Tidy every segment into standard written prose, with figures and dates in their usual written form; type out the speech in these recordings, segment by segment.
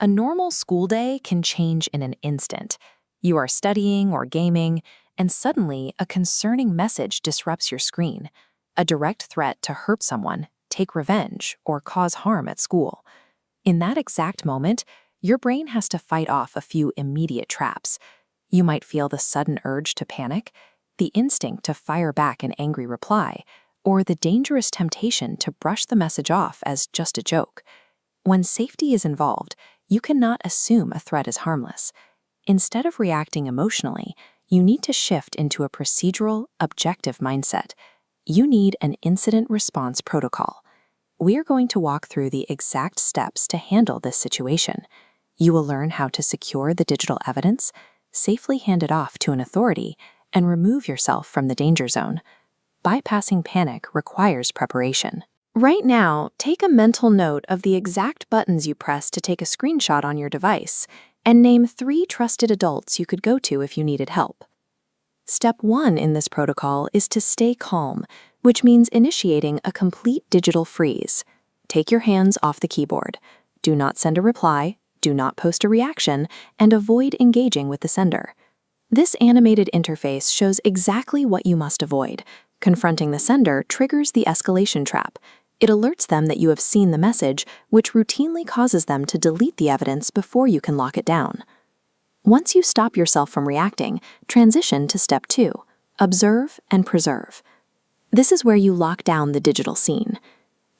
A normal school day can change in an instant. You are studying or gaming, and suddenly a concerning message disrupts your screen. A direct threat to hurt someone, take revenge, or cause harm at school. In that exact moment, your brain has to fight off a few immediate traps. You might feel the sudden urge to panic, the instinct to fire back an angry reply, or the dangerous temptation to brush the message off as just a joke. When safety is involved, you cannot assume a threat is harmless. Instead of reacting emotionally, you need to shift into a procedural, objective mindset. You need an incident response protocol. We are going to walk through the exact steps to handle this situation. You will learn how to secure the digital evidence, safely hand it off to an authority, and remove yourself from the danger zone. Bypassing panic requires preparation. Right now, take a mental note of the exact buttons you press to take a screenshot on your device, and name 3 trusted adults you could go to if you needed help. Step 1 in this protocol is to stay calm, which means initiating a complete digital freeze. Take your hands off the keyboard. Do not send a reply, do not post a reaction, and avoid engaging with the sender. This animated interface shows exactly what you must avoid. Confronting the sender triggers the escalation trap. It alerts them that you have seen the message, which routinely causes them to delete the evidence before you can lock it down. Once you stop yourself from reacting, transition to step 2, observe and preserve. This is where you lock down the digital scene.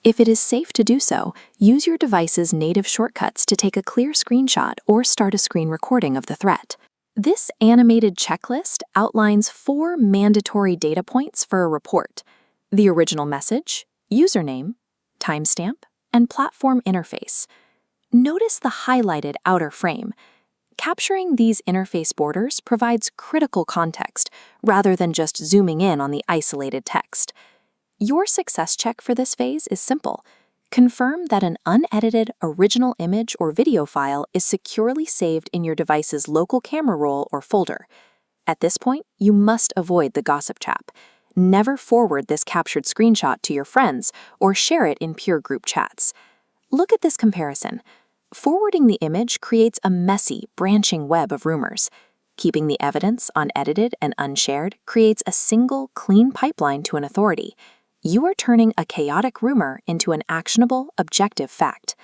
If it is safe to do so, use your device's native shortcuts to take a clear screenshot or start a screen recording of the threat. This animated checklist outlines 4 mandatory data points for a report: the original message, username, timestamp, and platform interface. Notice the highlighted outer frame. Capturing these interface borders provides critical context rather than just zooming in on the isolated text. Your success check for this phase is simple. Confirm that an unedited original image or video file is securely saved in your device's local camera roll or folder. At this point, you must avoid the gossip trap. Never forward this captured screenshot to your friends or share it in peer group chats. Look at this comparison. Forwarding the image creates a messy, branching web of rumors. Keeping the evidence unedited and unshared creates a single, clean pipeline to an authority. You are turning a chaotic rumor into an actionable, objective fact.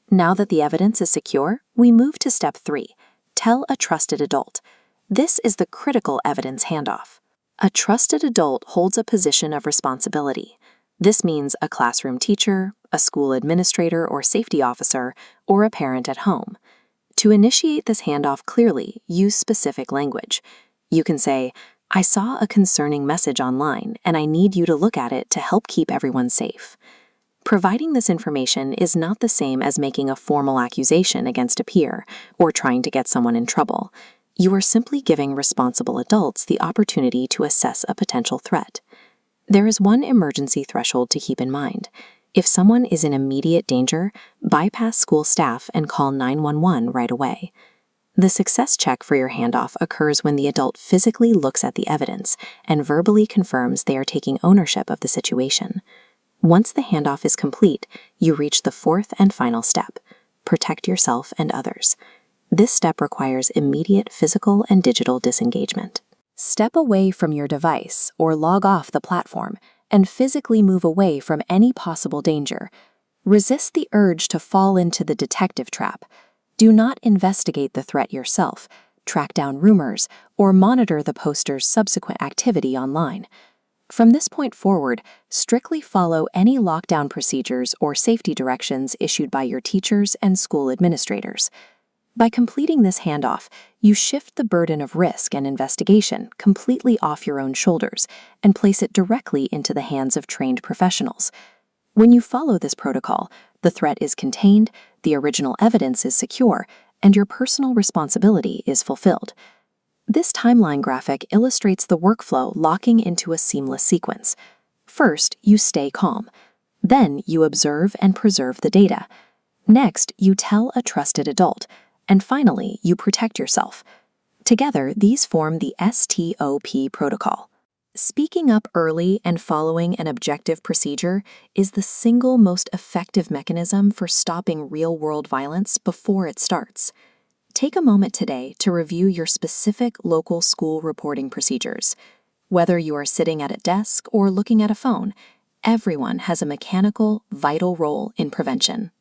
Now that the evidence is secure, we move to step 3, tell a trusted adult. This is the critical evidence handoff. A trusted adult holds a position of responsibility. This means a classroom teacher, a school administrator or safety officer, or a parent at home. To initiate this handoff clearly, use specific language. You can say, "I saw a concerning message online, and I need you to look at it to help keep everyone safe." Providing this information is not the same as making a formal accusation against a peer or trying to get someone in trouble. You are simply giving responsible adults the opportunity to assess a potential threat. There is one emergency threshold to keep in mind. If someone is in immediate danger, bypass school staff and call 911 right away. The success check for your handoff occurs when the adult physically looks at the evidence and verbally confirms they are taking ownership of the situation. Once the handoff is complete, you reach the 4th and final step: protect yourself and others. This step requires immediate physical and digital disengagement. Step away from your device or log off the platform and physically move away from any possible danger. Resist the urge to fall into the detective trap. Do not investigate the threat yourself, track down rumors, or monitor the poster's subsequent activity online. From this point forward, strictly follow any lockdown procedures or safety directions issued by your teachers and school administrators. By completing this handoff, you shift the burden of risk and investigation completely off your own shoulders and place it directly into the hands of trained professionals. When you follow this protocol, the threat is contained, the original evidence is secure, and your personal responsibility is fulfilled. This timeline graphic illustrates the workflow locking into a seamless sequence. First, you stay calm. Then you observe and preserve the data. Next, you tell a trusted adult. And finally, you protect yourself. Together, these form the STOP protocol. Speaking up early and following an objective procedure is the single most effective mechanism for stopping real-world violence before it starts. Take a moment today to review your specific local school reporting procedures. Whether you are sitting at a desk or looking at a phone, everyone has a mechanical, vital role in prevention.